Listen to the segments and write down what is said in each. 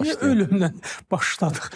Niyə ölümdən başladıq?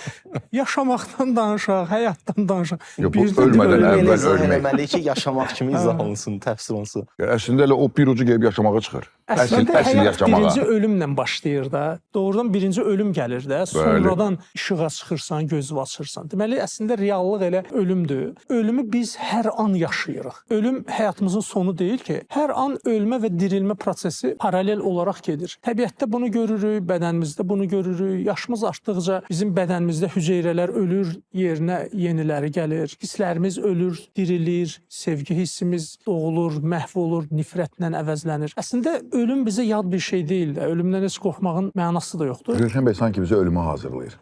Yaşamaqdan danışaq, həyatdan danışaq. Yox, bu ölmədən əvvəl ölmək. Eləməli ki, yaşamaq kimi izah olunsun, təfsir olunsun. Əslində elə o bir ucu gəlib yaşamağa çıxır. Əslində Əsl həyat yaşamağa. birinci ölümlə başlayır da. Doğrudan birinci ölüm gəlir də. Sonradan işığa çıxırsan, gözünü açırsan. Deməli, əslində reallıq elə ölümdür. Ölümü biz hər an yaşayırıq. Ölüm həyatımızın sonu deyil ki. Hər an ölmə və dirilmə prosesi paralel olaraq gedir. Təbiətdə bunu görürük, bədənimizdə bunu görürük. Yaşımız artdıqca bizim bədənimizdə hüceyrələr ölür, yerinə yeniləri gəlir. Hisslərimiz ölür, dirilir, sevgi hissimiz doğulur, məhv olur, nifrətlə əvəzlənir. Əslində ölüm bizə yad bir şey deyil də. Ölümdən heç qorxmağın mənası da yoxdur. Rövşən bəy sanki bizi ölümə hazırlayır.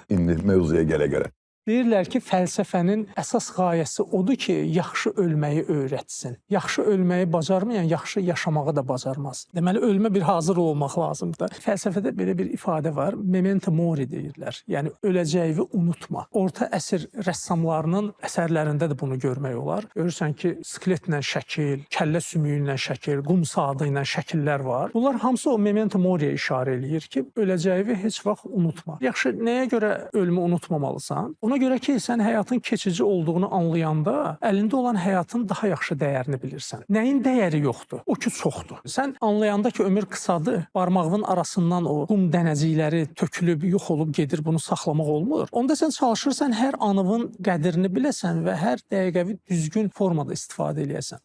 İndi mövzuya gələ-gələ. Deyirlər ki, fəlsəfənin əsas qayəsi odur ki, yaxşı ölməyi öyrətsin. Yaxşı ölməyi bacarmayan, yaxşı yaşamağı da bacarmaz. Deməli, ölmə bir hazır olmaq lazımdır. Fəlsəfədə belə bir ifadə var, memento mori deyirlər. Yəni, öləcəyi unutma. Orta əsr rəssamlarının əsərlərində də bunu görmək olar. Görürsən ki, skeletlə şəkil, kəllə sümüyü ilə şəkil, qum saatı ilə şəkillər var. Bunlar hamısı o memento moriyə işarə eləyir ki, öləcəyi heç vaxt unutma. Yaxşı, nəyə görə ölümü unutmamalısan? Ona görə ki, sən həyatın keçici olduğunu anlayanda əlində olan həyatın daha yaxşı dəyərini bilirsən. Nəyin dəyəri yoxdur? O ki, çoxdur. Sən anlayanda ki, ömür qısadır, barmağının arasından o qum dənəcikləri tökülüb, yox olub gedir, bunu saxlamaq olmur. Onda sən çalışırsan hər anının qədrini biləsən və hər dəqiqəvi düzgün formada istifadə eləyəsən.